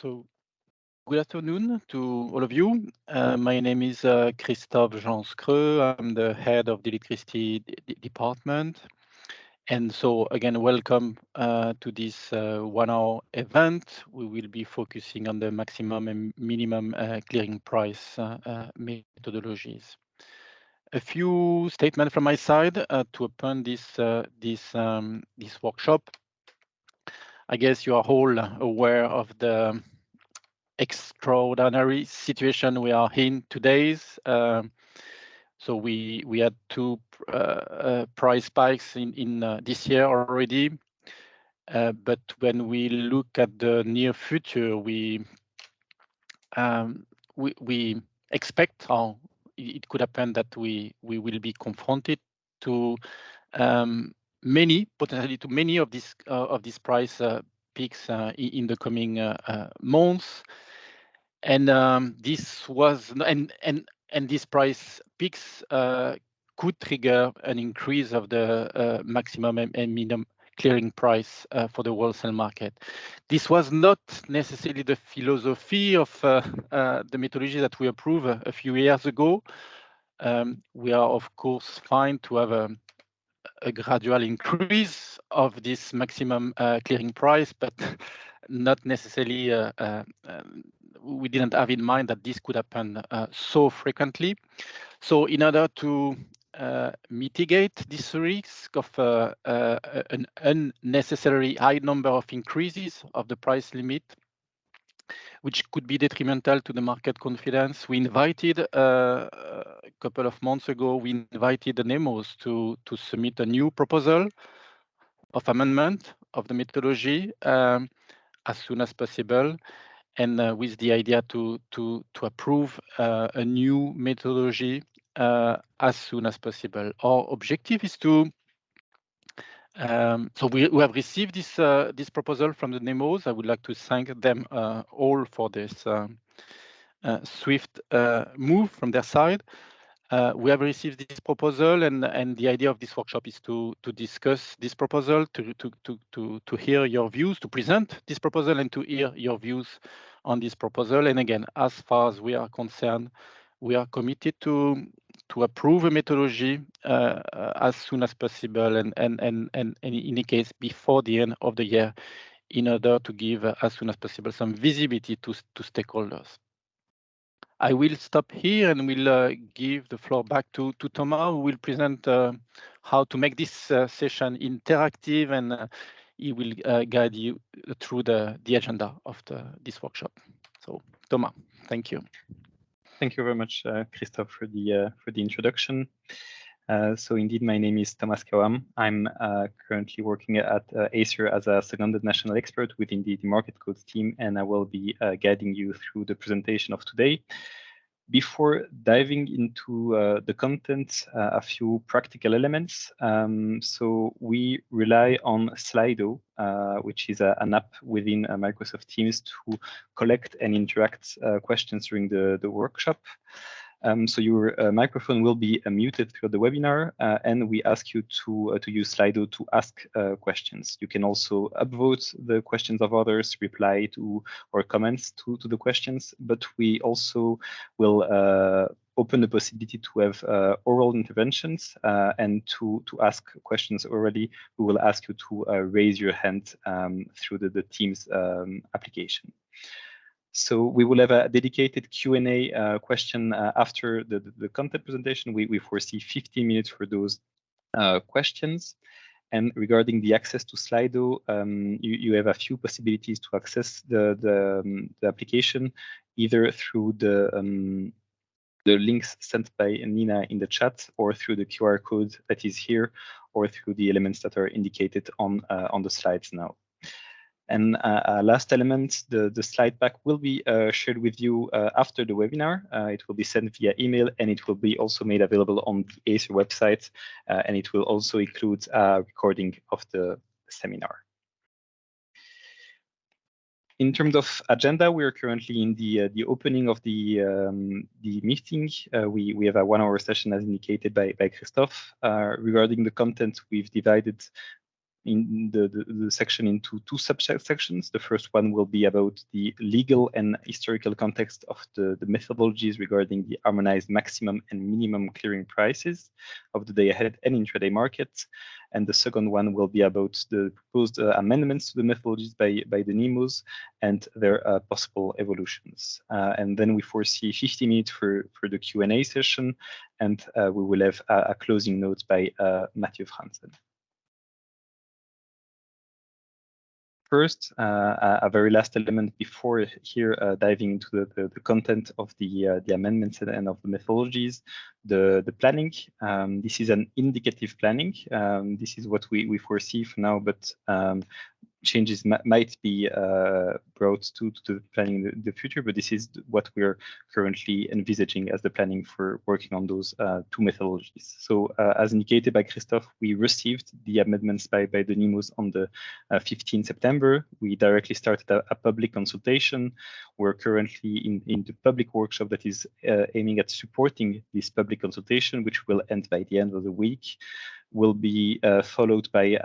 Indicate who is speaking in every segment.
Speaker 1: So, good afternoon to all of you. My name is Christophe Janscreux. I'm the head of the electricity department. And so, again, welcome to this 1-hour event. We will be focusing on the maximum and minimum clearing price methodologies. A few statements from my side to open this workshop. I guess you are all aware of the extraordinary situation we are in today. So we had two price spikes in this year already. But when we look at the near future, we expect, or it could happen that we will be confronted to potentially to many of these price peaks in the coming months. And these price peaks could trigger an increase of the maximum and minimum clearing price for the wholesale market. This was not necessarily the philosophy of the methodology that we approved a few years ago. We are, of course, fine to have a gradual increase of this maximum clearing price, but not necessarily, we didn't have in mind that this could happen so frequently. So in order to mitigate this risk of an unnecessary high number of increases of the price limit, which could be detrimental to the market confidence, we invited a couple of months ago, we invited the NEMOs to submit a new proposal of amendment of the methodology as soon as possible, and with the idea to approve a new methodology as soon as possible. Our objective is to so we have received this proposal from the NEMOs. I would like to thank them all for this swift move from their side. We have received this proposal, and the idea of this workshop is to discuss this proposal, to hear your views, to present this proposal, and to hear your views on this proposal. And again, as far as we are concerned, we are committed to approve a methodology as soon as possible, and in any case before the end of the year, in order to give as soon as possible some visibility to stakeholders. I will stop here and will give the floor back to Thomas, who will present how to make this session interactive, and he will guide you through the agenda of this workshop. So, Thomas, thank you.
Speaker 2: Thank you very much, Christophe, for the introduction. So indeed, my name is Thomas Kawam. I'm currently working at ACER as a seconded national expert within the market codes team, and I will be guiding you through the presentation of today. Before diving into the content, a few practical elements. So we rely on Slido, which is an app within Microsoft Teams to collect and interact questions during the workshop. So your microphone will be muted through the webinar, and we ask you to use Slido to ask questions. You can also upvote the questions of others, reply to or comments to the questions, but we also will open the possibility to have oral interventions, and to ask questions orally. We will ask you to raise your hand through the Teams application. So we will have a dedicated Q&A question after the content presentation. We foresee 15 minutes for those questions. And regarding the access to Slido, you have a few possibilities to access the application, either through the links sent by Nina in the chat, or through the QR code that is here, or through the elements that are indicated on the slides now. And last element, the slide pack will be shared with you after the webinar. It will be sent via email, and it will be also made available on the ACER website, and it will also include a recording of the seminar. In terms of agenda, we are currently in the opening of the meeting. We have a 1-hour session as indicated by Christophe. Regarding the content, we've divided in the section into two subsections. The first one will be about the legal and historical context of the methodologies regarding the harmonized maximum and minimum clearing prices of the day-ahead and intraday markets. And the second one will be about the proposed amendments to the methodologies by the NEMOs and their possible evolutions. And then we foresee 50 minutes for the Q&A session, and we will have a closing note by Mathieu Franzen. First, a very last element before here diving into the content of the amendments and of the methodologies, the planning. This is an indicative planning. This is what we foresee for now, but changes might be brought to the planning in the future, but this is what we're currently envisaging as the planning for working on those two methodologies. So as indicated by Christophe, we received the amendments by the NEMOs on the 15th September. We directly started a public consultation. We're currently in the public workshop that is aiming at supporting this public consultation, which will end by the end of the week, will be followed by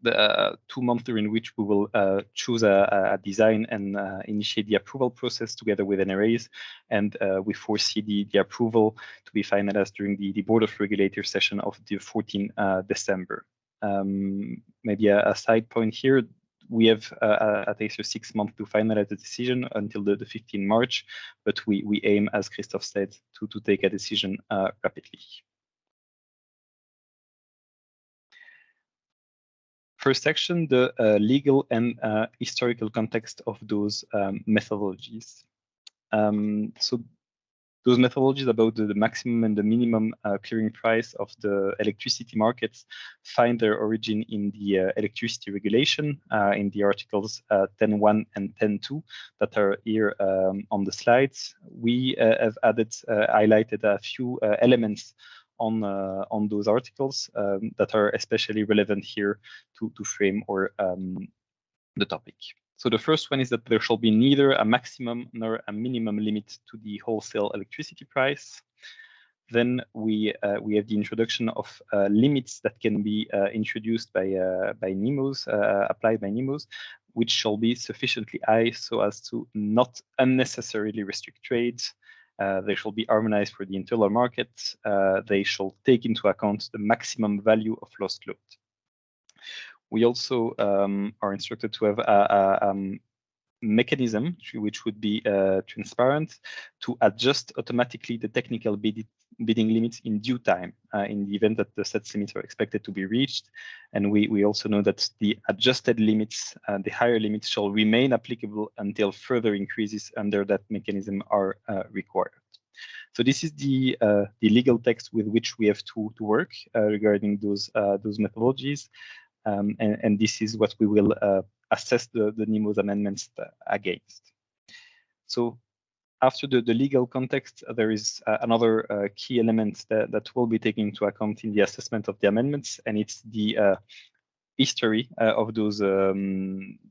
Speaker 2: the 2 months during which we will choose a design and initiate the approval process together with NRAs. And we foresee the approval to be finalized during the Board of Regulators session of the 14th December. Maybe a side point here, we have at ACER 6 months to finalize the decision until the 15th March, but we aim, as Christophe said, to take a decision rapidly. First section, the legal and historical context of those methodologies. So those methodologies about the maximum and the minimum clearing price of the electricity markets find their origin in the electricity regulation in the articles 10.1 and 10.2 that are here on the slides. We have added, highlighted a few elements on those articles that are especially relevant here to frame or the topic. So the first one is that there shall be neither a maximum nor a minimum limit to the wholesale electricity price. Then we have the introduction of limits that can be introduced by NEMOs, applied by NEMOs, which shall be sufficiently high so as to not unnecessarily restrict trade. They shall be harmonized for the internal market. They shall take into account the maximum value of lost load. We also are instructed to have a mechanism which would be transparent to adjust automatically the technical bidding limits in due time in the event that the set limits are expected to be reached. And we also know that the adjusted limits, the higher limits, shall remain applicable until further increases under that mechanism are required. So this is the legal text with which we have to work regarding those methodologies. And this is what we will assess the NEMOs amendments against. So after the legal context, there is another key element that will be taken into account in the assessment of the amendments, and it's the history of those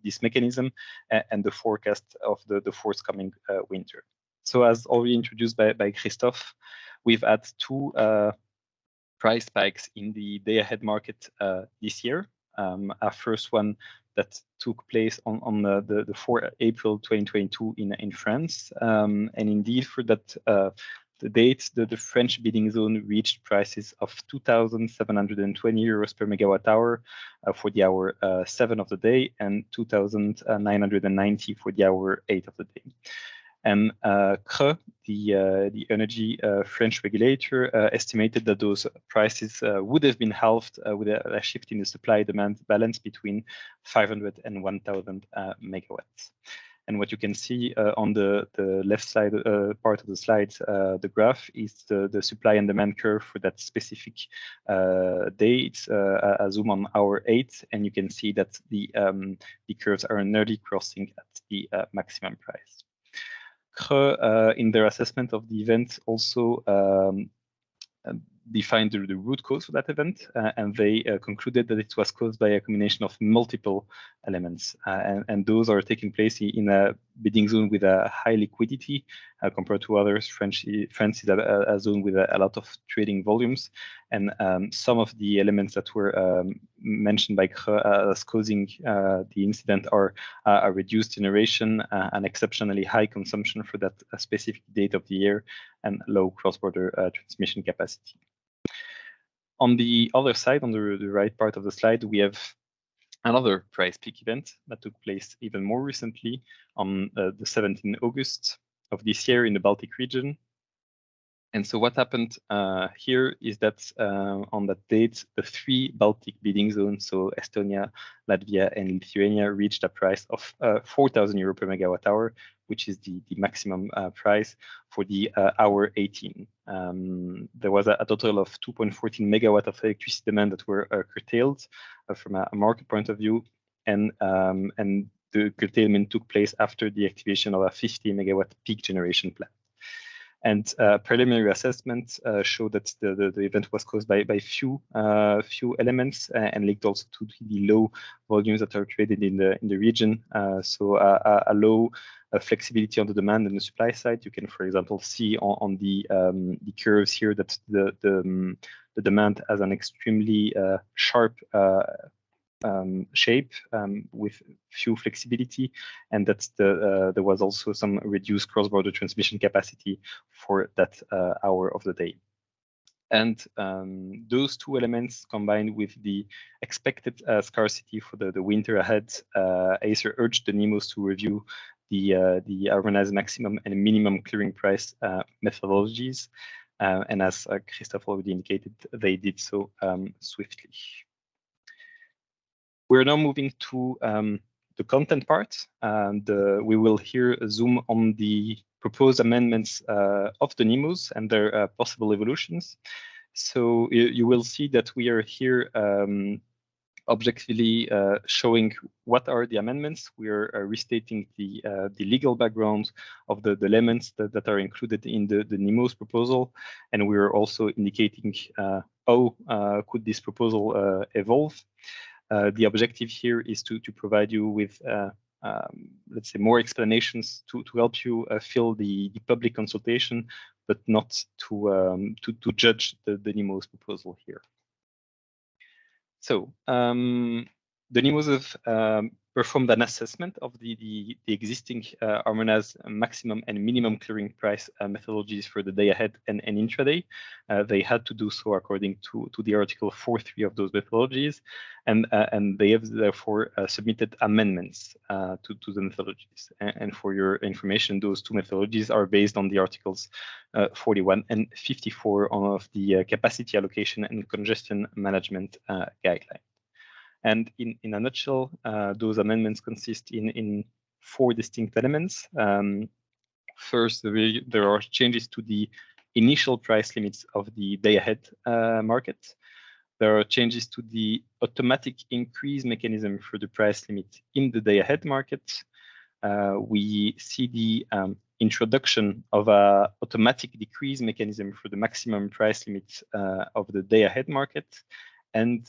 Speaker 2: this mechanism and the forecast of the forthcoming winter. So as already introduced by Christophe, we've had two price spikes in the day-ahead market this year. Our first one that took place on the 4th April 2022 in France. And indeed, for that the date, the French bidding zone reached prices of 2,720 euros per megawatt hour for the hour 7 of the day, and 2,990 for the hour 8 of the day. And CRE, the energy French regulator, estimated that those prices would have been halved with a shift in the supply-demand balance between 500 and 1,000 megawatts. And what you can see on the left side part of the slide, the graph is the supply and demand curve for that specific day. It's a zoom on hour 8, and you can see that the curves are nearly crossing at the maximum price. CRE, in their assessment of the event, also defined the root cause for that event, and they concluded that it was caused by a combination of multiple elements, and those are taking place in a bidding zone with a high liquidity compared to others. France is a zone with a lot of trading volumes, and some of the elements that were mentioned by as causing the incident are a reduced generation, an exceptionally high consumption for that specific date of the year, and low cross-border transmission capacity. On the other side, on the right part of the slide, we have another price peak event that took place even more recently on the 17th August of this year in the Baltic region. And so what happened here is that on that date, the 3 Baltic bidding zones, so Estonia, Latvia, and Lithuania, reached a price of 4,000 euro per megawatt hour, which is the maximum price for the hour 18. There was a total of 2.14 megawatt of electricity demand that were curtailed from a market point of view, and the curtailment took place after the activation of a 50 megawatt peak generation plant. And preliminary assessment showed that the event was caused by few elements and linked also to the low volumes that are traded in the region. So a low flexibility on the demand and the supply side. You can, for example, see on the curves here that the demand has an extremely sharp shape with few flexibility, and that there was also some reduced cross-border transmission capacity for that hour of the day. And those two elements combined with the expected scarcity for the winter ahead, ACER urged the NEMOs to review the harmonized maximum and minimum clearing price methodologies. And as Christophe already indicated, they did so swiftly. We're now moving to the content part, and we will here zoom on the proposed amendments of the NEMOs and their possible evolutions. So you will see that we are here objectively showing what are the amendments. We are restating the legal background of the elements that are included in the NEMOs proposal, and we are also indicating how could this proposal evolve. The objective here is to provide you with, let's say, more explanations to help you fill the public consultation, but not to judge the NEMOs proposal here. So the NEMOs have performed an assessment of the existing harmonized maximum and minimum clearing price methodologies for the day ahead and intraday. They had to do so according to the Article 4.3 of those methodologies, and they have therefore submitted amendments to the methodologies. And for your information, those two methodologies are based on the Articles 41 and 54 of the capacity allocation and congestion management guideline. And in a nutshell, those amendments consist in 4 distinct elements. First, there are changes to the initial price limits of the day-ahead market. There are changes to the automatic increase mechanism for the price limit in the day-ahead market. We see the introduction of an automatic decrease mechanism for the maximum price limit of the day-ahead market. And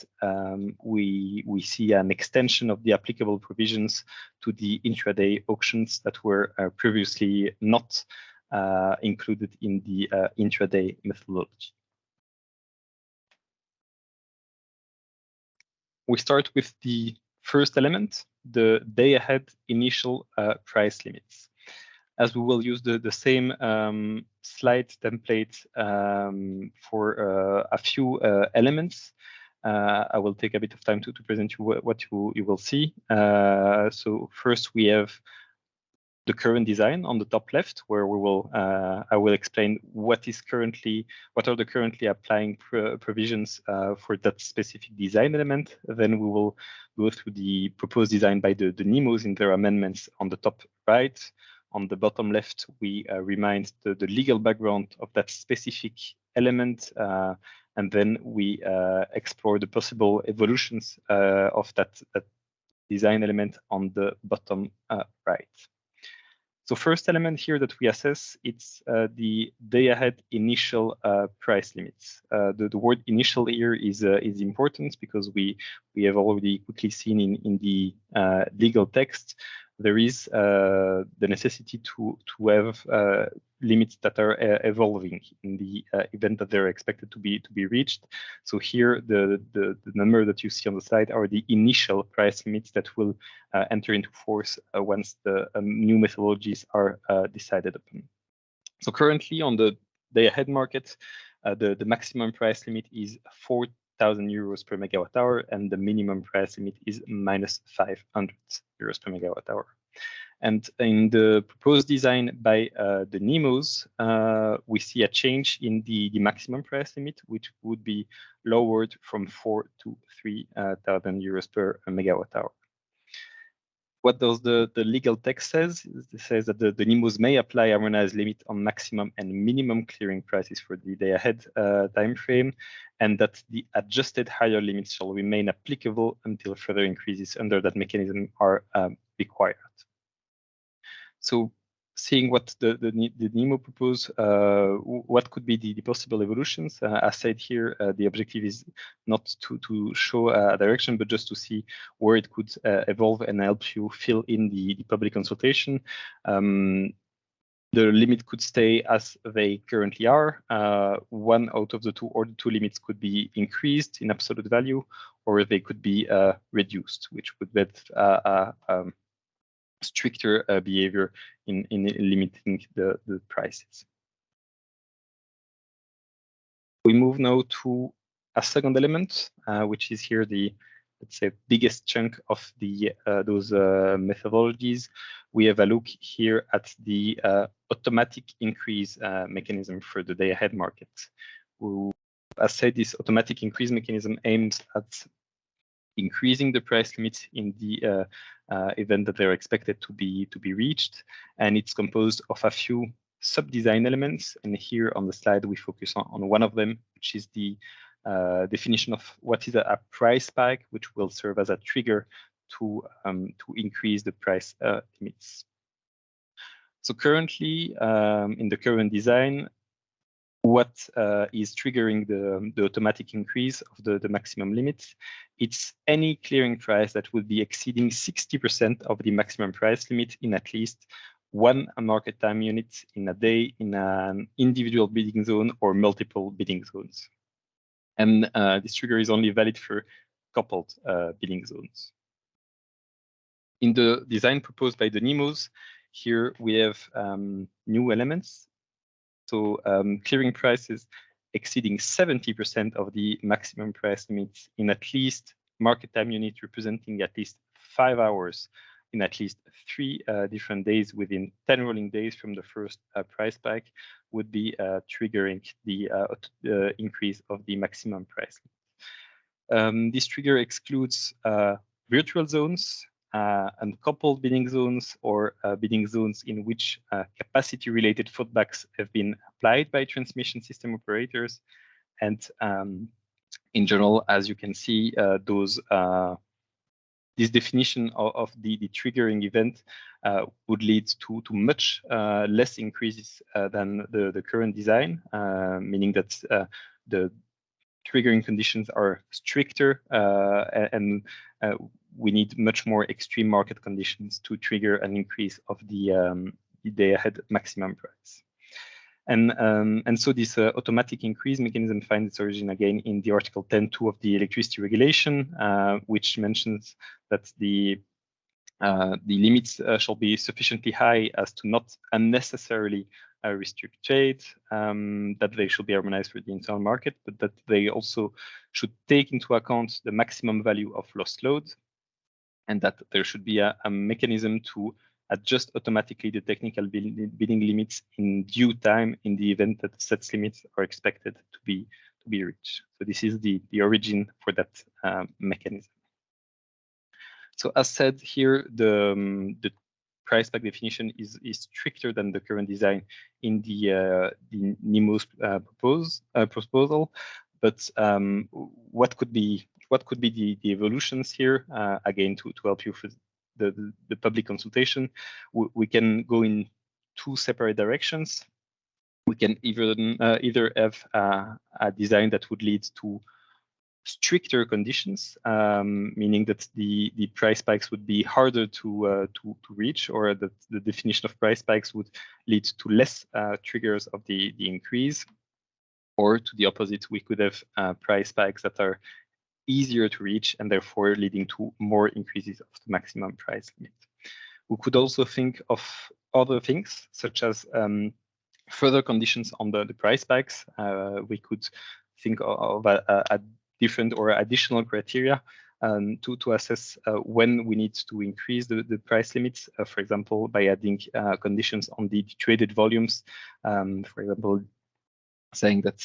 Speaker 2: we see an extension of the applicable provisions to the intraday auctions that were previously not included in the intraday methodology. We start with the first element, the day-ahead initial price limits. As we will use the same slide template for a few elements, I will take a bit of time to present you what you will see. So first we have the current design on the top left, where we will I will explain what are the currently applying provisions for that specific design element. Then we will go through the proposed design by the NEMOs in their amendments on the top right. On the bottom left, we remind the legal background of that specific element. And then we explore the possible evolutions of that design element on the bottom right. So first element here that we assess, it's the day-ahead initial price limits. The word initial here is important because we have already quickly seen in the legal text there is the necessity to have limits that are evolving in the event that they're expected to be reached. So here, the number that you see on the slide are the initial price limits that will enter into force once the new methodologies are decided upon. So currently on the day-ahead market, the maximum price limit is 4,000 euros per megawatt hour, and the minimum price limit is minus 500 euros per megawatt hour. And in the proposed design by the NEMOs, we see a change in the maximum price limit, which would be lowered from 4,000 to 3,000 euros per megawatt hour. What does the legal text says? It says that the NEMOs may apply harmonized limit on maximum and minimum clearing prices for the day-ahead time frame, and that the adjusted higher limits shall remain applicable until further increases under that mechanism are required. So, seeing what the NEMO propose, what could be the possible evolutions? As said here, the objective is not to show a direction, but just to see where it could evolve and help you fill in the public consultation. The limit could stay as they currently are. One out of the two, or the two limits could be increased in absolute value, or they could be reduced, which would be stricter behavior in limiting the prices. We move now to a second element, which is here the, let's say, biggest chunk of the those methodologies. We have a look here at the automatic increase mechanism for the day-ahead market. As said, this automatic increase mechanism aims at increasing the price limits in the event that they're expected to be reached, and it's composed of a few sub-design elements. And here on the slide, we focus on one of them, which is the definition of what is a price spike, which will serve as a trigger to increase the price limits. So currently, in the current design, what is triggering the automatic increase of the maximum limits? It's any clearing price that would be exceeding 60% of the maximum price limit in at least one market time unit in a day in an individual bidding zone or multiple bidding zones. And this trigger is only valid for coupled bidding zones. In the design proposed by the NEMOs, here we have new elements. So clearing prices exceeding 70% of the maximum price limits in at least market time unit representing at least 5 hours in at least 3 different days within 10 rolling days from the first price spike would be triggering the increase of the maximum price limit. This trigger excludes virtual zones, uncoupled bidding zones, or bidding zones in which capacity-related fallbacks have been applied by transmission system operators. And in general, as you can see, this definition of the triggering event would lead to much less increases than the current design, meaning that the triggering conditions are stricter and we need much more extreme market conditions to trigger an increase of the day-ahead maximum price. And so this automatic increase mechanism finds its origin again in the Article 10.2 of the electricity regulation, which mentions that the limits shall be sufficiently high as to not unnecessarily restrict trade, that they should be harmonized for the internal market, but that they also should take into account the maximum value of lost load, and that there should be a mechanism to adjust automatically the technical bidding limits in due time in the event that such limits are expected to be reached. So this is the origin for that mechanism. So as said here, the price spike definition is stricter than the current design in the NEMO's proposal. But what could be the evolutions here? Again, to help you for the public consultation, we can go in 2 separate directions. We can either have a design that would lead to stricter conditions, meaning that the price spikes would be harder to reach, or that the definition of price spikes would lead to less triggers of the increase, or to the opposite, we could have price spikes that are easier to reach and therefore leading to more increases of the maximum price limit. We could also think of other things, such as further conditions on the price spikes. We could think of a different or additional criteria to assess when we need to increase the price limits, for example, by adding conditions on the traded volumes. For example, saying that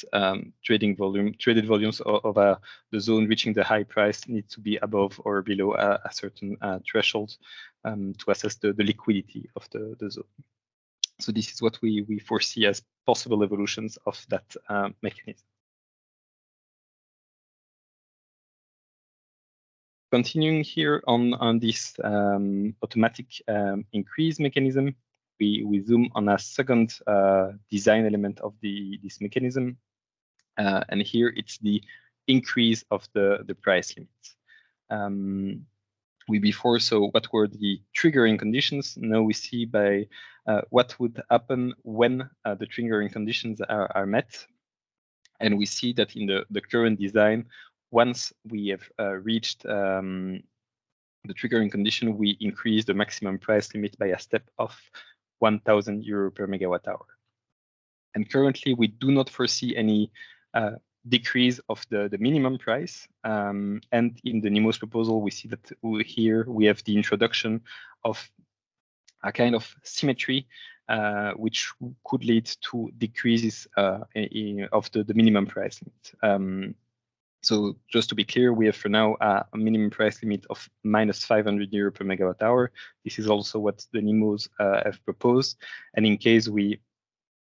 Speaker 2: traded volumes of the zone reaching the high price need to be above or below a certain threshold to assess the liquidity of the zone. So this is what we foresee as possible evolutions of that mechanism. Continuing here on this automatic increase mechanism, we zoom on a second design element of this mechanism. And here it's the increase of the price limits. We before saw what were the triggering conditions. Now we see by what would happen when the triggering conditions are met. And we see that in the current design, once we have reached the triggering condition, we increase the maximum price limit by a step of 1,000 euro per megawatt hour. And currently, we do not foresee any decrease of the minimum price. And in the NIMO's proposal, we see that here we have the introduction of a kind of symmetry, which could lead to decreases of the minimum price limit. So just to be clear, we have for now a minimum price limit of minus 500 euro per megawatt hour. This is also what the NIMOs have proposed. And in case we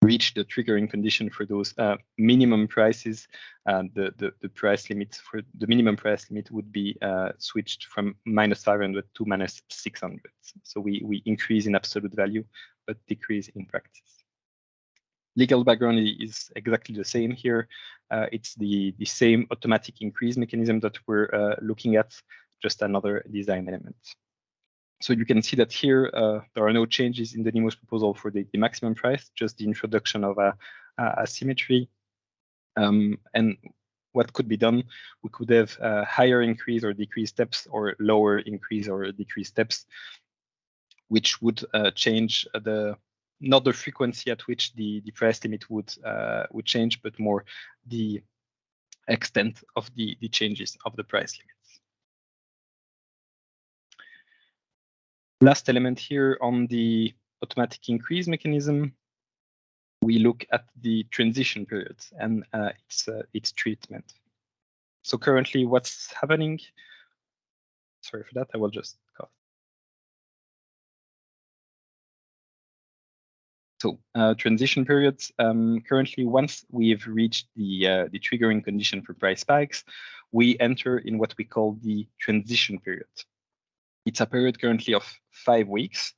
Speaker 2: reach the triggering condition for those minimum prices, the price limit for the minimum price limit would be switched from minus 500 to minus 600. So we increase in absolute value, but decrease in practice. Legal background is exactly the same here. It's the same automatic increase mechanism that we're looking at, just another design element. So you can see that here there are no changes in the NIMO's proposal for the maximum price, just the introduction of a symmetry. And what could be done? We could have higher increase or decrease steps, or lower increase or decrease steps, which would change not the frequency at which the price limit would change, but more the extent of the changes of the price limits. Last element here on the automatic increase mechanism, we look at the transition period and its treatment. So currently, what's happening? Sorry for that. I will just cut. So transition periods, currently, once we've reached the triggering condition for price spikes, we enter in what we call the transition period. It's a period currently of 5 weeks,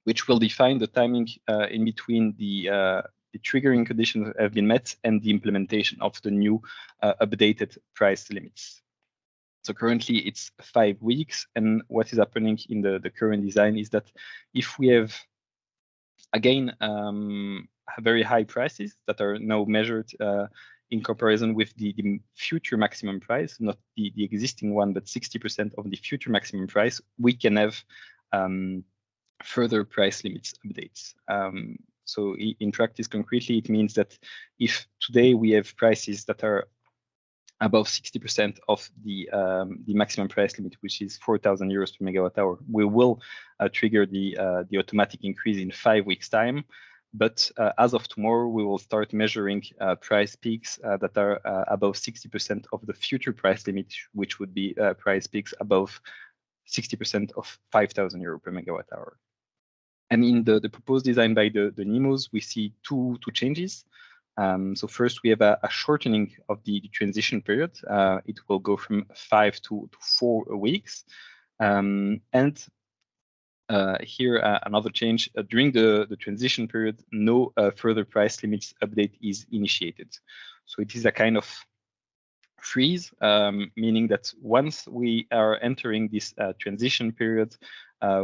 Speaker 2: which will define the timing in between the triggering conditions have been met and the implementation of the new updated price limits. So currently it's 5 weeks, and what is happening in the current design is that if we have again very high prices that are now measured in comparison with the future maximum price, not the existing one, but 60% of the future maximum price, we can have further price limits updates. So in practice, concretely, it means that if today we have prices that are above 60% of the maximum price limit, which is 4,000 euros per megawatt hour, we will trigger the automatic increase in 5 weeks' time. But as of tomorrow, we will start measuring price peaks that are above 60% of the future price limit, which would be price peaks above 60% of 5,000 euro per megawatt hour. And in the proposed design by the NIMOs, we see two changes. So first, we have a shortening of the transition period. It will go from 5 to 4 weeks. And here, another change. During the transition period, no further price limits update is initiated. So it is a kind of freeze, meaning that once we are entering this transition period,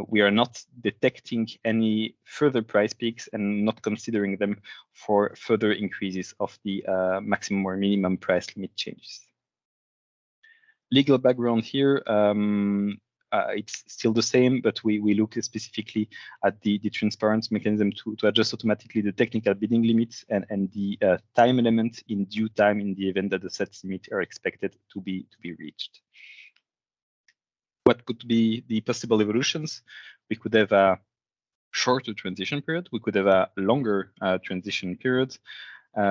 Speaker 2: we are not detecting any further price peaks and not considering them for further increases of the maximum or minimum price limit changes. Legal background here, it's still the same, but we look specifically at the transparency mechanism to adjust automatically the technical bidding limits and the time element in due time in the event that the set limits are expected to be reached. What could be the possible evolutions? We could have a shorter transition period. We could have a longer transition period.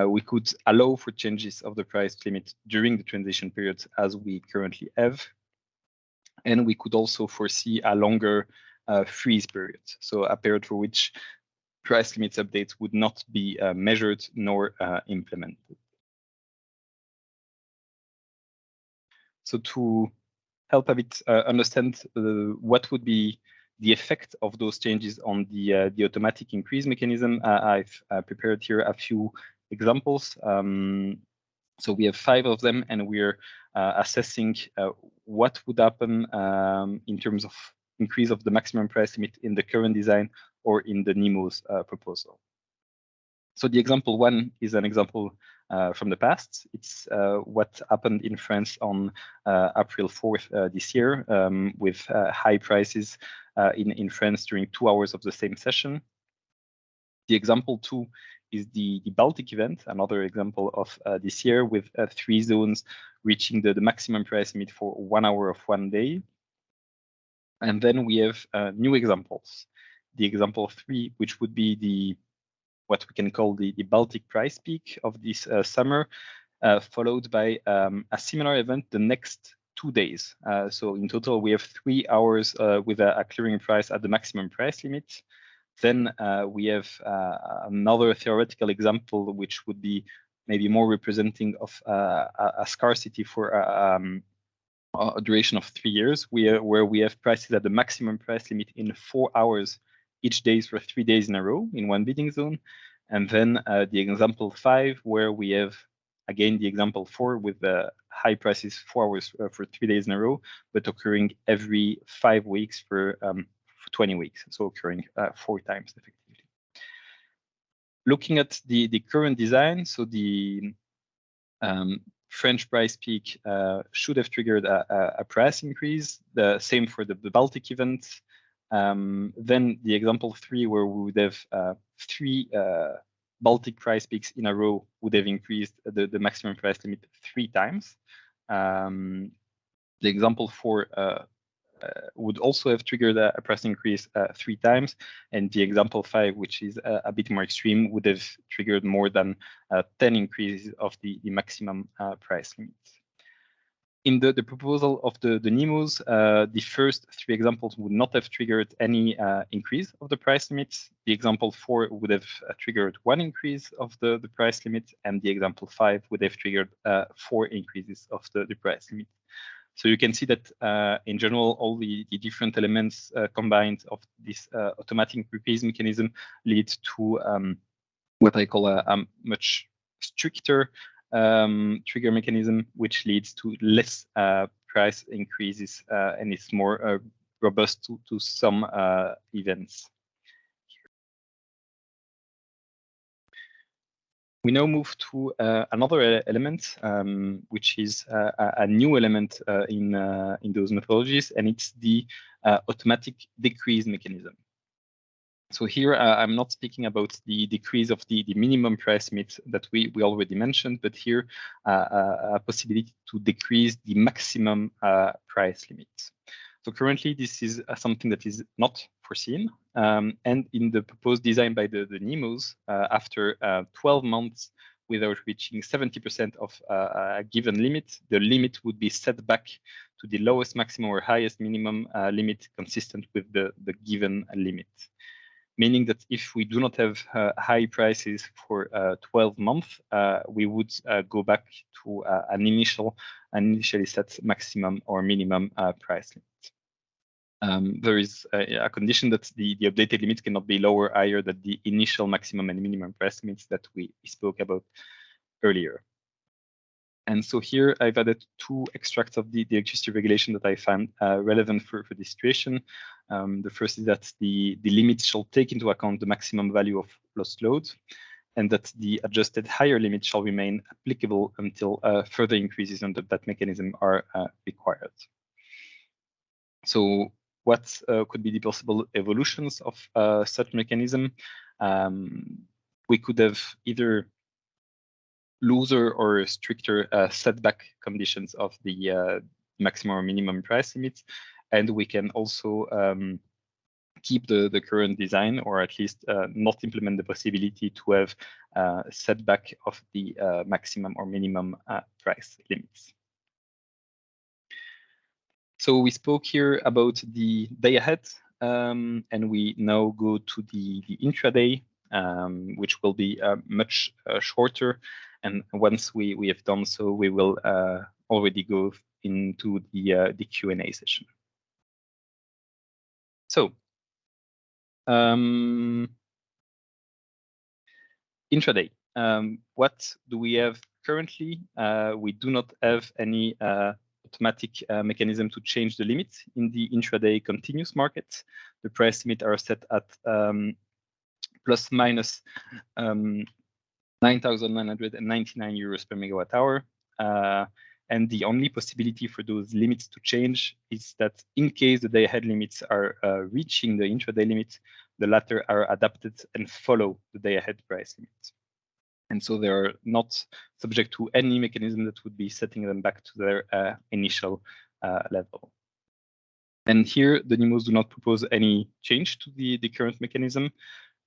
Speaker 2: We could allow for changes of the price limit during the transition period as we currently have. And we could also foresee a longer freeze period, so a period for which price limits updates would not be measured nor implemented. So to help a bit understand what would be the effect of those changes on the automatic increase mechanism, I've prepared here a few examples. So we have 5 of them, and we're assessing what would happen in terms of increase of the maximum price limit in the current design or in the NEMO's proposal. So the example 1 is an example from the past. It's what happened in France on April 4th this year with high prices in France during 2 hours of the same session. The example 2 is the Baltic event, another example of this year with 3 zones reaching the maximum price limit for 1 hour of 1 day. And then we have new examples. The example 3, which would be what we can call the Baltic price peak of this summer, followed by a similar event the next 2 days. So in total, we have 3 hours with a clearing price at the maximum price limit. Then we have another theoretical example, which would be maybe more representing of a scarcity for a duration of 3 years, where we have prices at the maximum price limit in 4 hours each day for 3 days in a row in one bidding zone. And then the example 5, where we have, again, the example 4 with the high prices 4 hours for 3 days in a row, but occurring every 5 weeks for 20 weeks, so occurring 4 times effectively. Looking at the current design, so the French price peak should have triggered a price increase. The same for the Baltic event. Then the example 3, where we would have 3 Baltic price peaks in a row, would have increased the maximum price limit 3 times. The example 4 would also have triggered a price increase 3 times, and the example 5, which is a bit more extreme, would have triggered more than 10 increases of the maximum price limit. In the proposal of the NEMOs, the first 3 examples would not have triggered any increase of the price limits. The example 4 would have triggered 1 increase of the price limit, and the example 5 would have triggered 4 increases of the price limit. So you can see that in general, all the different elements combined of this automatic increase mechanism lead to what I call a much stricter trigger mechanism, which leads to less price increases and is more robust to some events. We now move to another element, which is a new element in those methodologies, and it's the automatic decrease mechanism. So here I'm not speaking about the decrease of the minimum price limit that we already mentioned, but here a possibility to decrease the maximum price limit. So currently this is something that is not foreseen, and in the proposed design by the NEMOs, after 12 months without reaching 70% of a given limit, the limit would be set back to the lowest maximum or highest minimum limit consistent with the given limit. Meaning that if we do not have high prices for 12 months, we would go back to an initially set maximum or minimum price limit. There is a condition that the updated limit cannot be lower higher than the initial maximum and minimum price limits that we spoke about earlier. And so here I've added two extracts of the electricity regulation that I found relevant for this situation. The first is that the limit shall take into account the maximum value of lost load, and that the adjusted higher limit shall remain applicable until further increases under that mechanism are required. So what could be the possible evolutions of such mechanism? We could have either looser or stricter setback conditions of the maximum or minimum price limits, and we can also keep the current design, or at least not implement the possibility to have setback of the maximum or minimum price limits. So we spoke here about the day ahead, and we now go to the intraday, which will be much shorter. And once we have done so, we will already go into the Q&A session. So intraday. What do we have currently? We do not have any automatic mechanism to change the limits in the intraday continuous market. The price limits are set at plus minus 9,999 euros per megawatt hour. And the only possibility for those limits to change is that in case the day-ahead limits are reaching the intraday limit, the latter are adapted and follow the day-ahead price limit. And so they are not subject to any mechanism that would be setting them back to their initial level. And here, the NIMOs do not propose any change to the current mechanism.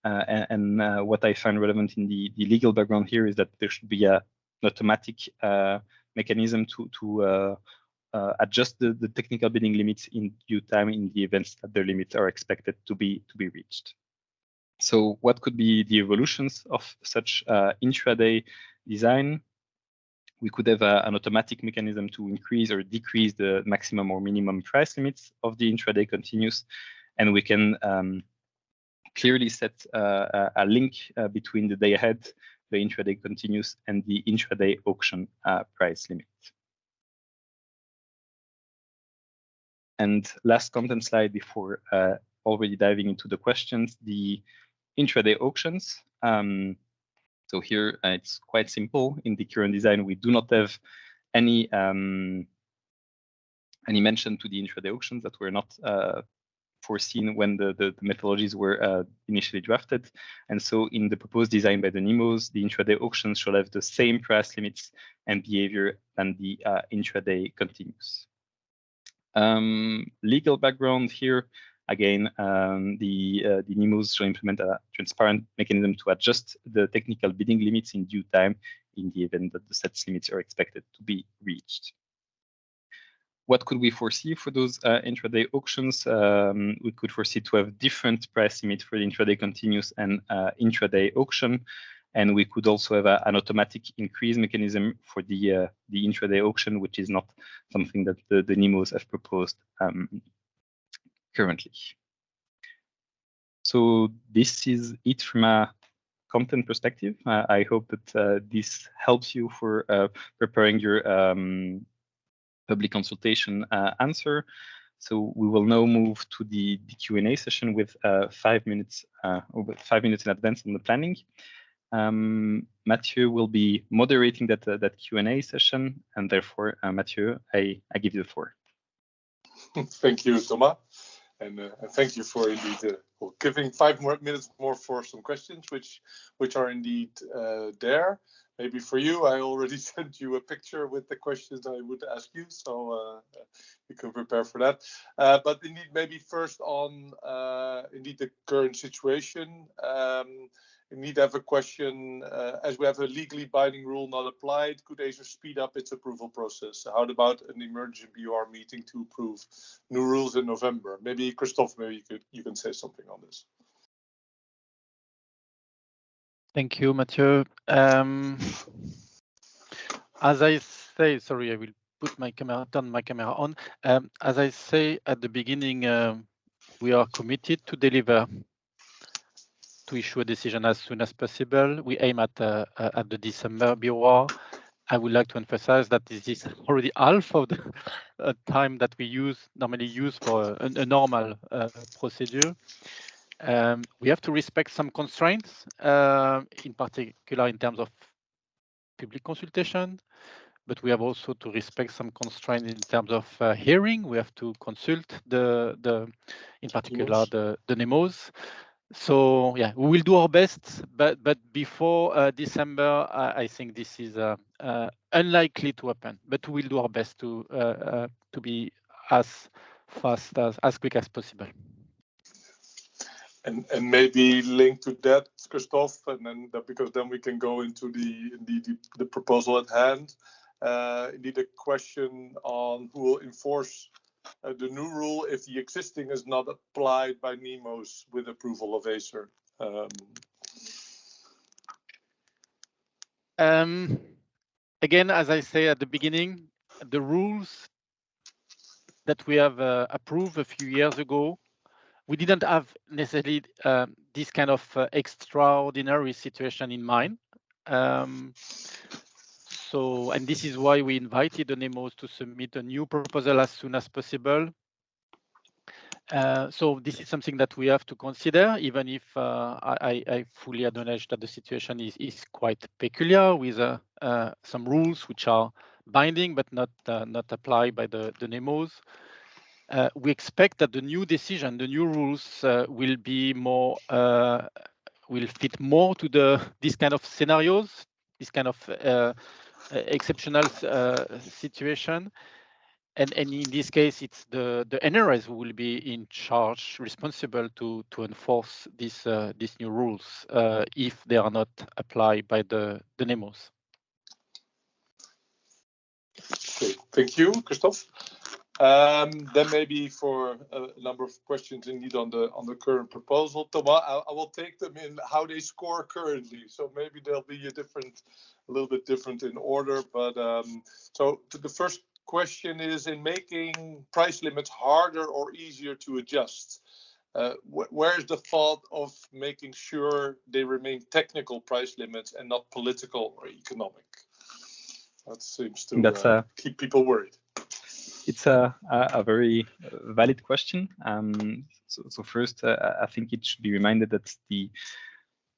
Speaker 2: And what I find relevant in the legal background here is that there should be an automatic mechanism to adjust the technical bidding limits in due time in the events that their limits are expected to be reached. So what could be the evolutions of such intraday design? We could have an automatic mechanism to increase or decrease the maximum or minimum price limits of the intraday continuous, and we can clearly set a link between the day ahead, the intraday continuous, and the intraday auction price limit. And last content slide before already diving into the questions, the intraday auctions. So here it's quite simple. In the current design, we do not have any mention to the intraday auctions that were not foreseen when the methodologies were initially drafted. And so in the proposed design by the NIMOs, the intraday auctions shall have the same price limits and behavior than the intraday continuous. Legal background here, again, the NIMOs shall implement a transparent mechanism to adjust the technical bidding limits in due time in the event that the set limits are expected to be reached. What could we foresee for those intraday auctions? We could foresee to have different price limits for the intraday continuous and intraday auction. And we could also have an automatic increase mechanism for the intraday auction, which is not something that the NIMOs have proposed currently. So this is it from a content perspective. I hope that this helps you for preparing your public consultation answer. So we will now move to the Q&A session with 5 minutes in advance on the planning. Mathieu will be moderating that Q&A session, and therefore, Mathieu, I give you the floor.
Speaker 3: Thank you, Thomas, and thank you for indeed giving 5 more minutes more for some questions, which are indeed there. Maybe for you, I already sent you a picture with the questions I would ask you, so you can prepare for that. But indeed, maybe first on indeed the current situation. Indeed, I have a question. As we have a legally binding rule not applied, could ACER speed up its approval process? How about an emergency BUR meeting to approve new rules in November? Maybe Christophe, maybe you can say something on this.
Speaker 1: Thank you, Mathieu. As I say, sorry, I will put my camera, turn my camera on. As I say at the beginning, we are committed to deliver, to issue a decision as soon as possible. We aim at the December BUR. I would like to emphasize that this is already half of the time that we normally use for a normal procedure. We have to respect some constraints, in particular in terms of public consultation, but we have also to respect some constraints in terms of hearing. We have to consult in particular the NEMOs. So yeah, we will do our best, but before December, I think this is unlikely to happen. But we will do our best to be as fast as quick as possible.
Speaker 3: And maybe linked to that, Christophe, and then because then we can go into the proposal at hand. Indeed, a question on who will enforce the new rule if the existing is not applied by NEMOs with approval of ACER.
Speaker 1: Again, as I say at the beginning, the rules that we have approved a few years ago, we didn't have necessarily this kind of extraordinary situation in mind. And this is why we invited the NEMOs to submit a new proposal as soon as possible. So this is something that we have to consider, even if I fully acknowledge that the situation is quite peculiar with some rules which are binding but not applied by the NEMOs. We expect that the new decision, the new rules will be more, will fit more to these kind of scenarios, this kind of exceptional situation. And in this case, it's the NRS who will be in charge, responsible to enforce these new rules if they are not applied by the NEMOs.
Speaker 3: Okay, thank you, Christophe. Then maybe for a number of questions indeed on the current proposal, Thomas, I will take them in how they score currently. So maybe they'll be a little bit different in order. But so the first question is, in making price limits harder or easier to adjust, where is the thought of making sure they remain technical price limits and not political or economic? That seems to keep people worried.
Speaker 2: It's a very valid question. So first, I think it should be reminded that the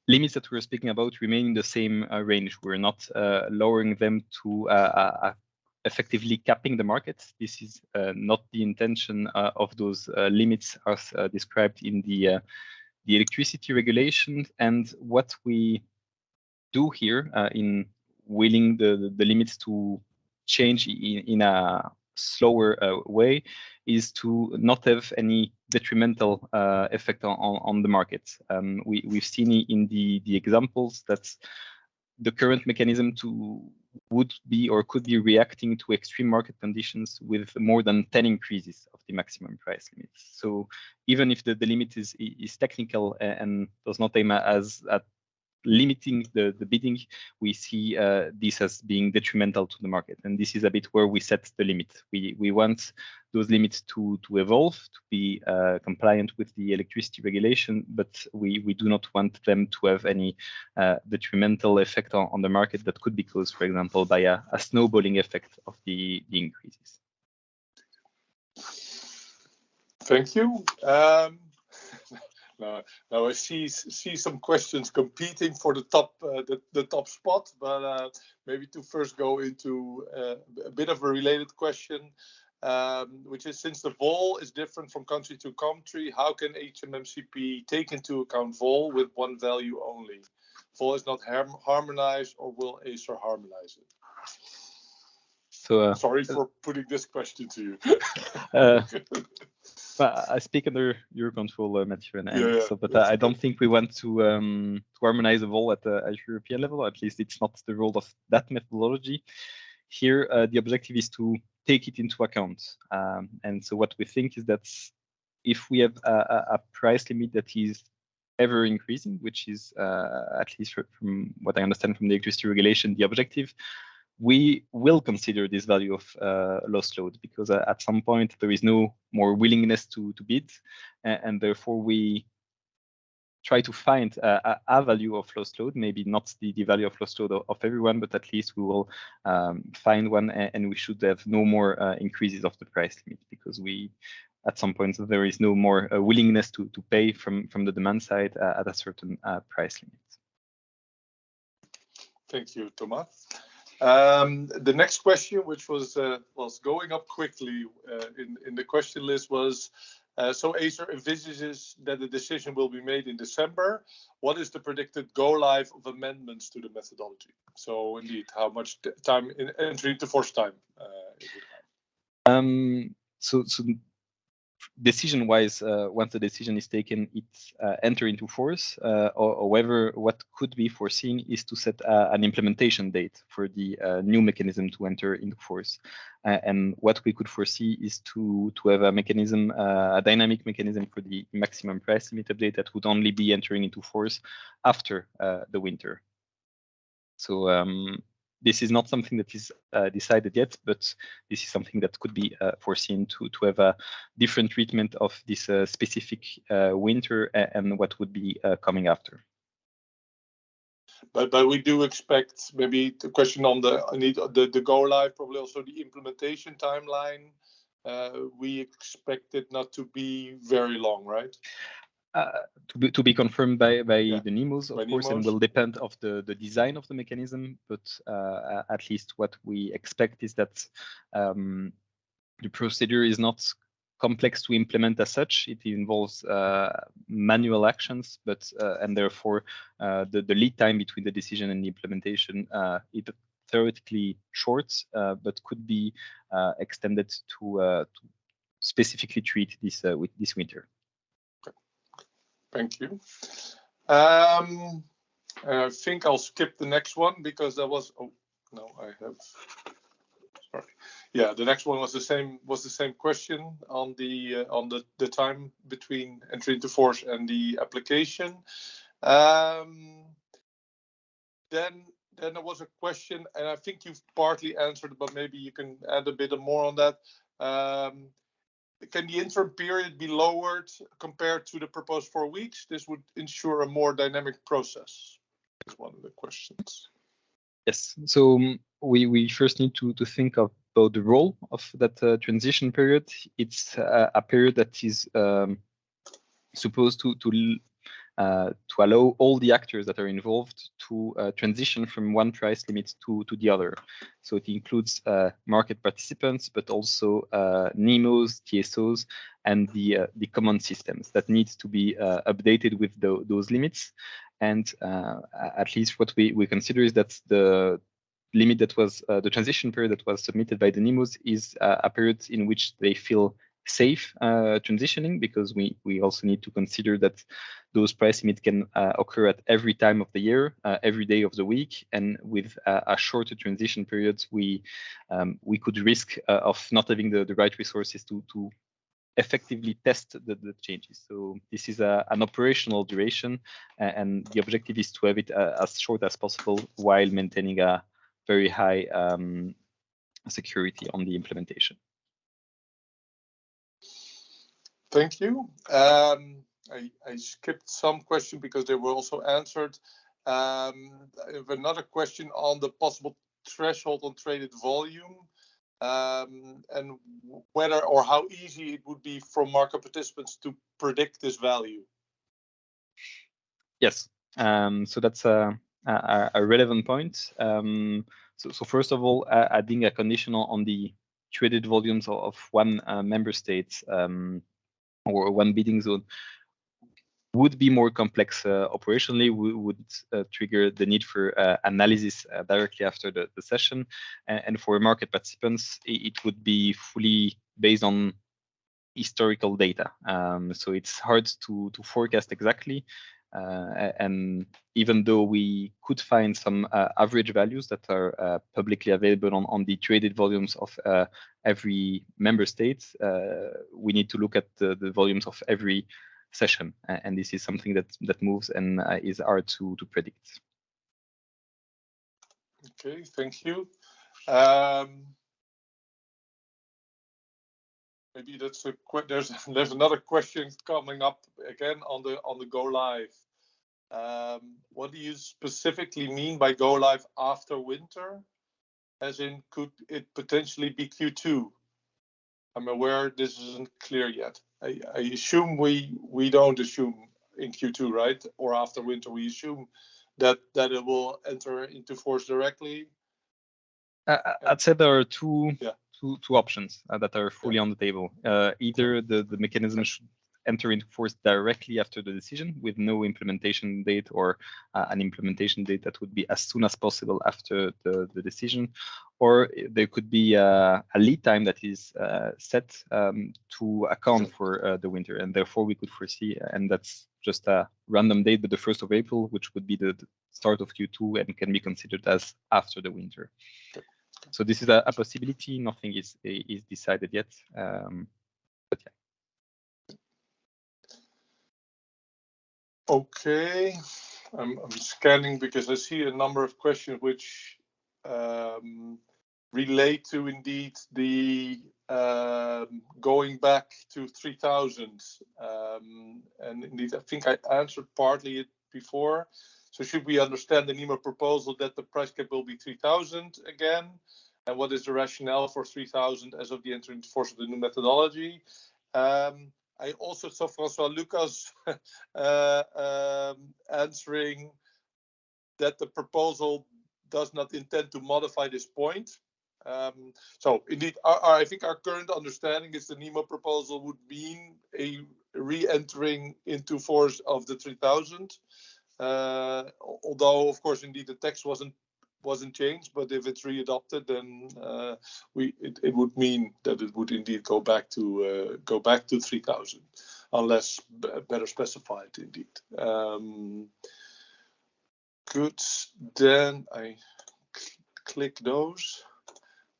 Speaker 2: limits that we're speaking about remain in the same range. We're not lowering them to effectively capping the market. This is not the intention of those limits as described in the electricity regulation. And what we do here in willing the limits to change in a slower way is to not have any detrimental effect on the market. We've seen in the examples that the current mechanism would be or could be reacting to extreme market conditions with more than 10 increases of the maximum price limits. So even if the limit is technical and does not aim at limiting the bidding, we see this as being detrimental to the market. And this is a bit where we set the limit. We want those limits to evolve, to be compliant with the electricity regulation, but we do not want them to have any detrimental effect on the market that could be caused, for example, by a snowballing effect of the increases.
Speaker 3: Thank you. Now I see some questions competing for the top spot, but maybe to first go into a bit of a related question, which is, since the vol is different from country to country, how can HMMCP take into account vol with one value only? Vol is not harmonized, or will ACER harmonize it? So sorry for putting this question to you.
Speaker 2: I speak under your control, Mathieu, but I don't think we want to harmonize the vol at a European level. At least it's not the role of that methodology. Here, the objective is to take it into account. And so what we think is that if we have a price limit that is ever increasing, which is, at least from what I understand from the electricity regulation, the objective, we will consider this value of lost load, because at some point there is no more willingness to bid, and therefore we try to find a value of lost load, maybe not the value of lost load of everyone, but at least we will find one, and we should have no more increases of the price limit, because at some point there is no more willingness to pay from the demand side at a certain price limit.
Speaker 3: Thank you, Thomas. The next question, which was going up quickly in the question list, was so ACER envisages that the decision will be made in December. What is the predicted go live of amendments to the methodology? So indeed, how much time in entry into force time it would have?
Speaker 2: So decision-wise, once the decision is taken, it's enter into force. However, what could be foreseen is to set an implementation date for the new mechanism to enter into force. And what we could foresee is to have a mechanism, a dynamic mechanism for the maximum price limit update that would only be entering into force after the winter. So this is not something that is decided yet, but this is something that could be foreseen to have a different treatment of this specific winter and what would be coming after.
Speaker 3: But we do expect maybe the question on the go live, probably also the implementation timeline. We expect it not to be very long, right?
Speaker 2: To be confirmed by the NEMOs, of course,
Speaker 3: NEMOs.
Speaker 2: And will depend of the design of the mechanism. But at least what we expect is that the procedure is not complex to implement as such. It involves manual actions, but and therefore the lead time between the decision and the implementation is theoretically short, but could be extended to specifically treat this with this winter.
Speaker 3: Thank you. I think I'll skip the next one because that was. Oh no, I have. Sorry. Yeah, the next one was the same question on the time between entry into force and the application. Then there was a question, and I think you've partly answered, but maybe you can add a bit more on that. Can the interim period be lowered compared to the proposed 4 weeks? This would ensure a more dynamic process. That's one of the questions.
Speaker 2: Yes. So we first need to think about the role of that transition period. It's a period that is supposed to allow all the actors that are involved to transition from one price limit to the other. So it includes market participants, but also NEMOs, TSOs, and the common systems that need to be updated with those limits. And at least what we consider is that the limit that was the transition period that was submitted by the NEMOs is a period in which they feel safe transitioning, because we also need to consider that those price limits can occur at every time of the year, every day of the week, and with a shorter transition period, we could risk of not having the right resources to effectively test the changes. So this is an operational duration, and the objective is to have it as short as possible while maintaining a very high security on the implementation.
Speaker 3: Thank you. I skipped some questions because they were also answered. I have another question on the possible threshold on traded volume, and whether or how easy it would be for market participants to predict this value.
Speaker 2: Yes. So that's a relevant point. So first of all, adding a condition on the traded volumes of one member state or one bidding zone would be more complex operationally, would trigger the need for analysis directly after the session. And for market participants, it would be fully based on historical data. So it's hard to forecast exactly. And even though we could find some average values that are publicly available on the traded volumes of every member state, we need to look at the volumes of every session, and this is something that moves and is hard to predict.
Speaker 3: Okay, thank you. Maybe that's there's another question coming up again on the go live. What do you specifically mean by go live after winter? As in, could it potentially be Q2? I'm aware this isn't clear yet. I assume we don't assume in Q2, right? Or after winter, we assume that it will enter into force directly.
Speaker 2: I'd say there are two options that are fully on the table. Either the mechanism should enter into force directly after the decision with no implementation date, or an implementation date that would be as soon as possible after the decision, or there could be a lead time that is set to account for the winter, and therefore we could foresee, and that's just a random date, but the 1st of April, which would be the start of Q2 and can be considered as after the winter. So this is a possibility. Nothing is decided yet, but yeah.
Speaker 3: Okay, I'm scanning because I see a number of questions which relate to indeed the going back to 3,000. And indeed, I think I answered partly it before. So should we understand the NEMA proposal that the price cap will be 3,000 again? And what is the rationale for 3,000 as of the entry into force of the new methodology? I also saw Francois Lucas answering that the proposal does not intend to modify this point. So indeed, I think our current understanding is the NEMA proposal would mean a re-entering into force of the 3,000. Although, of course, indeed the text wasn't changed, but if it's readopted, then it would mean that it would indeed go back to 3,000, unless better specified indeed. Good. Then I click those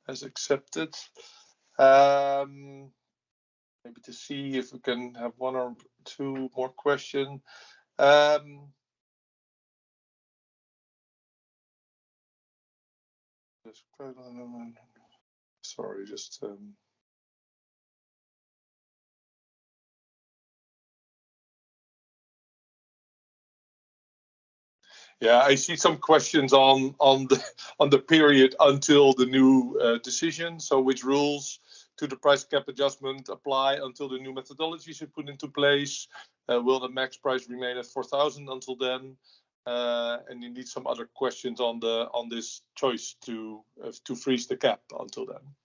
Speaker 3: as accepted. Maybe to see if we can have one or two more questions. Sorry, just yeah, I see some questions on the period until the new decision. So which rules to the price cap adjustment apply until the new methodologies are put into place? Will the max price remain at 4,000 until then? And indeed some other questions on this choice to freeze the cap until then.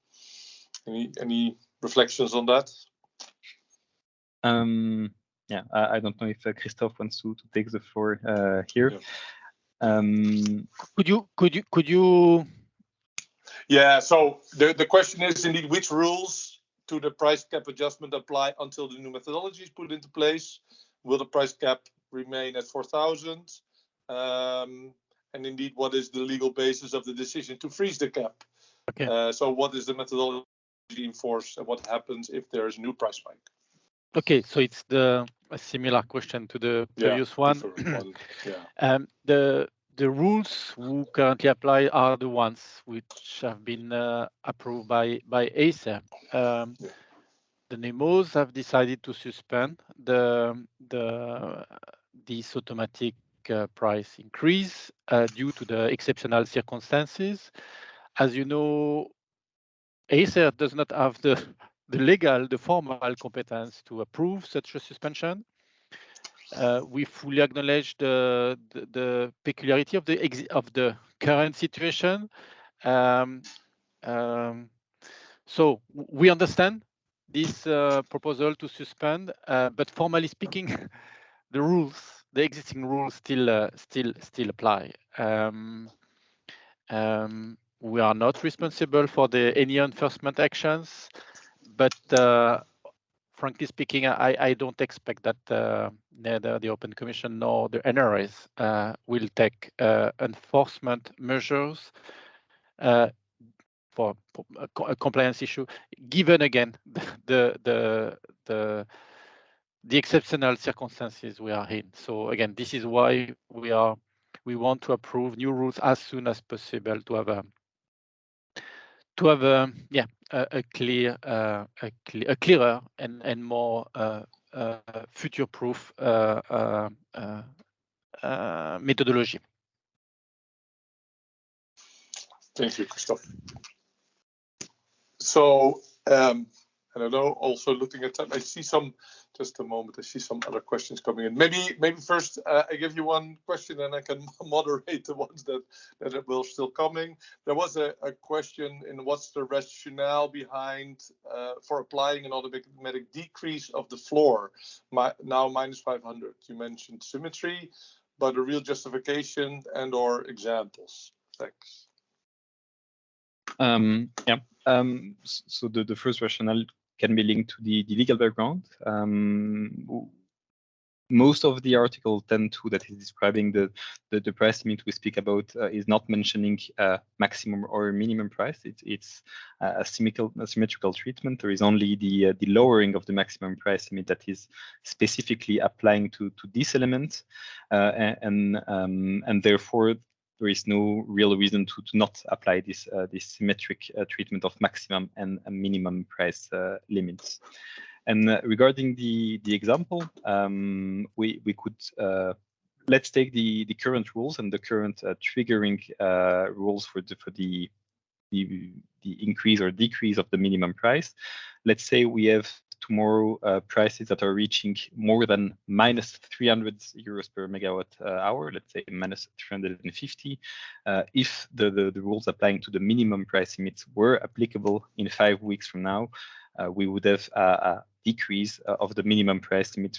Speaker 3: Any reflections on that?
Speaker 2: Yeah, I don't know if Christophe wants to take the floor here. Yeah.
Speaker 1: Could you?
Speaker 3: Yeah. So the question is indeed which rules to the price cap adjustment apply until the new methodology is put into place? Will the price cap remain at 4,000? And indeed, what is the legal basis of the decision to freeze the cap? Okay. So what is the methodology in force, and what happens if there is a new price spike?
Speaker 1: Okay, so it's a similar question to the previous one. Yeah. The rules who currently apply are the ones which have been approved by ACER. The NEMOs have decided to suspend this automatic price increase due to the exceptional circumstances. As you know, ACER does not have the formal competence to approve such a suspension. We fully acknowledge the peculiarity of the current situation. So we understand this proposal to suspend, but formally speaking, the existing rules still apply. We are not responsible for any enforcement actions, but frankly speaking, I don't expect that neither the Open Commission nor the NRS will take enforcement measures for a compliance issue, given again the exceptional circumstances we are in. So again, this is why we want to approve new rules as soon as possible to have a clearer and more future-proof methodology.
Speaker 3: Thank you, Christophe. So, I don't know, also looking at time, I see some, just a moment, I see some other questions coming in. Maybe first I give you one question and I can moderate the ones that will still coming. There was a question in what's the rationale behind for applying an automatic decrease of the floor, now minus 500. You mentioned symmetry, but a real justification and or examples. Thanks.
Speaker 2: So the first rationale can be linked to the legal background. Most of the article 10.2 that is describing the price limit we speak about is not mentioning maximum or minimum price. It's a symmetrical treatment. There is only the lowering of the maximum price limit that is specifically applying to this element, and therefore there is no real reason to not apply this symmetric treatment of maximum and minimum price limits. And regarding the example, we could let's take the current rules and the current triggering rules for the increase or decrease of the minimum price. Let's say we have tomorrow prices that are reaching more than minus 300 euros per megawatt hour, let's say minus 350. If the rules applying to the minimum price limits were applicable in 5 weeks from now, we would have a decrease of the minimum price limit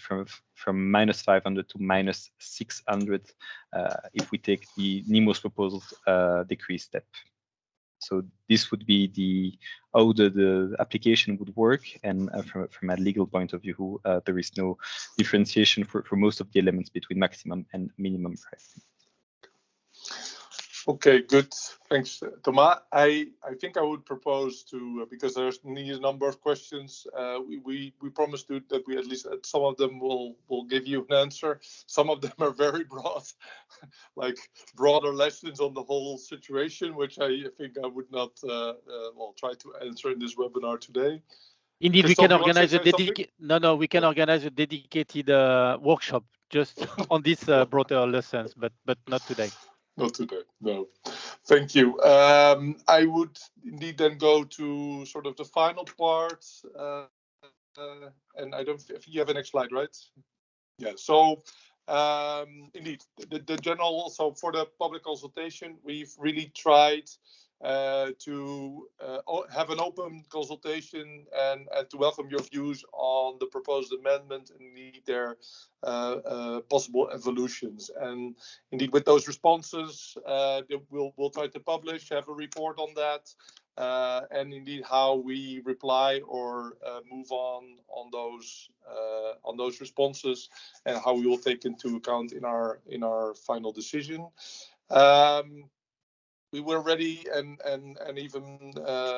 Speaker 2: from minus 500 to minus 600 if we take the NEMO's proposed decrease step. So this would be how the application would work, and from a legal point of view, there is no differentiation for most of the elements between maximum and minimum price.
Speaker 3: Okay, good. Thanks, Thomas. I think I would propose to, because there's a number of questions, we promised that we at least some of them will give you an answer. Some of them are very broad, like broader lessons on the whole situation, which I think I would not try to answer in this webinar today.
Speaker 1: Indeed, we can organize a dedicated workshop just on these broader lessons, but not today.
Speaker 3: Not today, no. Thank you. I would indeed then go to sort of the final part, and I don't. If you have a next slide, right? Yeah. So indeed, the general. So for the public consultation, we've really tried to have an open consultation and to welcome your views on the proposed amendment and indeed their possible evolutions. And indeed, with those responses, we'll try to publish, have a report on that, and indeed how we reply or move on those responses, and how we will take into account in our final decision. We were ready, and even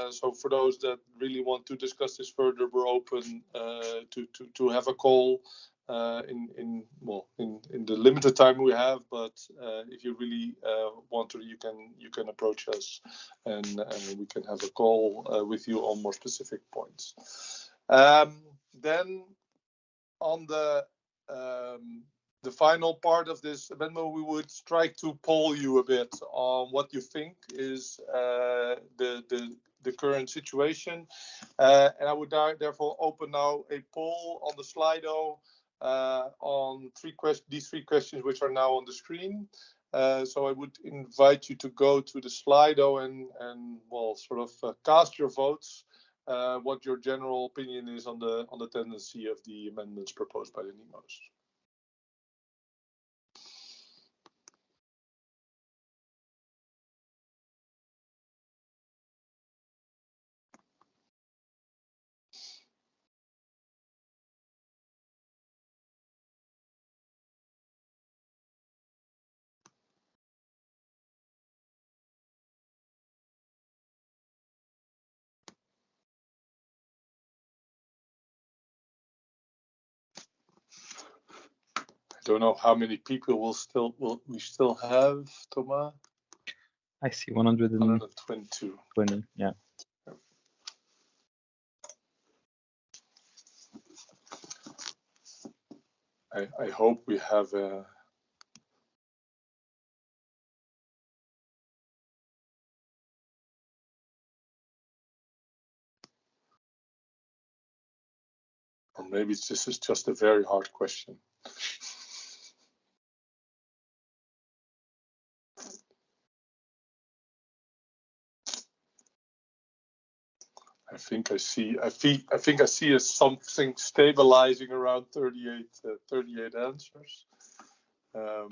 Speaker 3: so for those that really want to discuss this further, we're open to have a call in the limited time we have. But if you really want to, you can approach us, and we can have a call with you on more specific points. Then on the final part of this amendment, we would try to poll you a bit on what you think is the current situation, and I would therefore open now a poll on the Slido on these three questions which are now on the screen. So I would invite you to go to the Slido and sort of cast your votes. What your general opinion is on the tendency of the amendments proposed by the NEMOs. I don't know how many people we still have, Thomas.
Speaker 2: I see 122. 20, yeah.
Speaker 3: I hope we have Or maybe this is just a very hard question. I think I see something stabilizing around 38 answers. I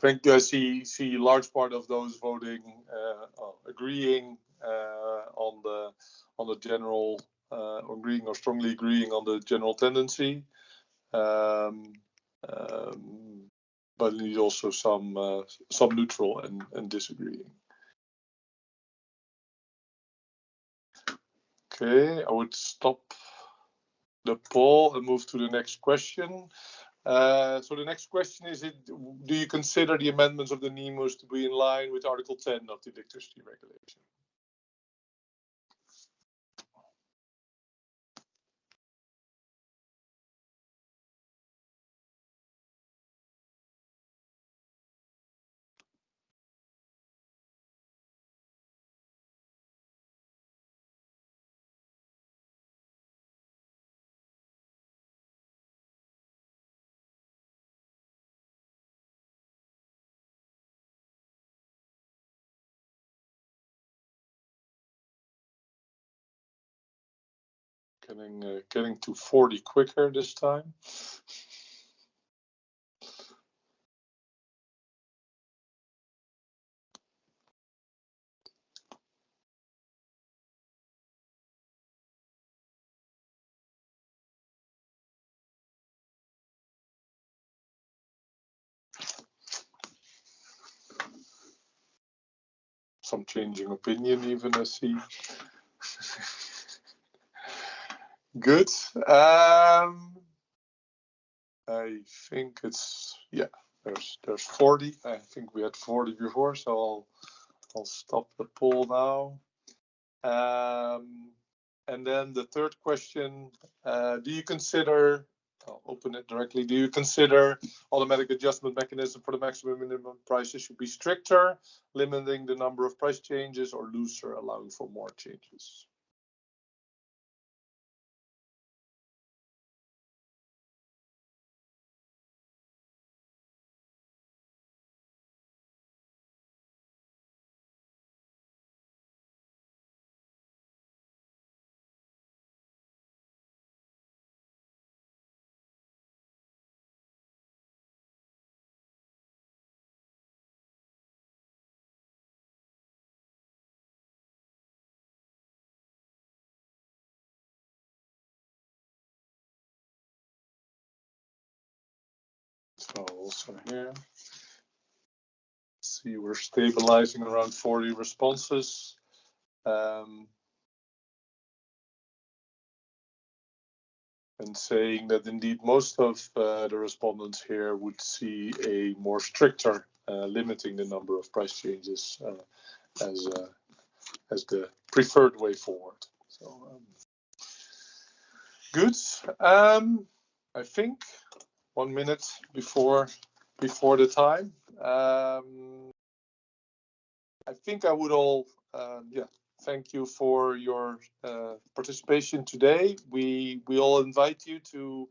Speaker 3: think I see a large part of those voting agreeing on the general, agreeing or strongly agreeing on the general tendency, but indeed also some neutral and disagreeing. Okay, I would stop the poll and move to the next question. So the next question is, do you consider the amendments of the NEMOs to be in line with Article 10 of the electricity regulation? Getting to 40 quicker this time. Some changing opinion even, I see. Good. I think it's, yeah, there's 40. I think we had 40 before, so I'll stop the poll now. And then the third question, do you consider, I'll open it directly, do you consider automatic adjustment mechanism for the maximum minimum prices should be stricter, limiting the number of price changes, or looser, allowing for more changes? So also here, see we're stabilizing around 40 responses. And saying that indeed most of the respondents here would see a more stricter limiting the number of price changes as the preferred way forward. So good. I think 1 minute before the time. I think I would all thank you for your participation today. We all invite you to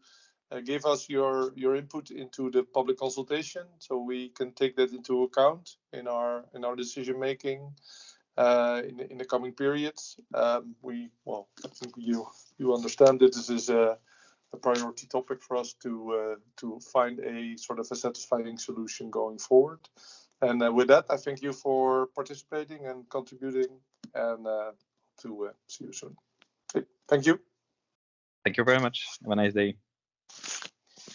Speaker 3: give us your input into the public consultation, so we can take that into account in our decision making in the coming periods. I think you understand that this is a priority topic for us to find a sort of a satisfying solution going forward. And with that, I thank you for participating and contributing, and to see you soon. Okay, thank you.
Speaker 2: Thank you very much. Have a nice day.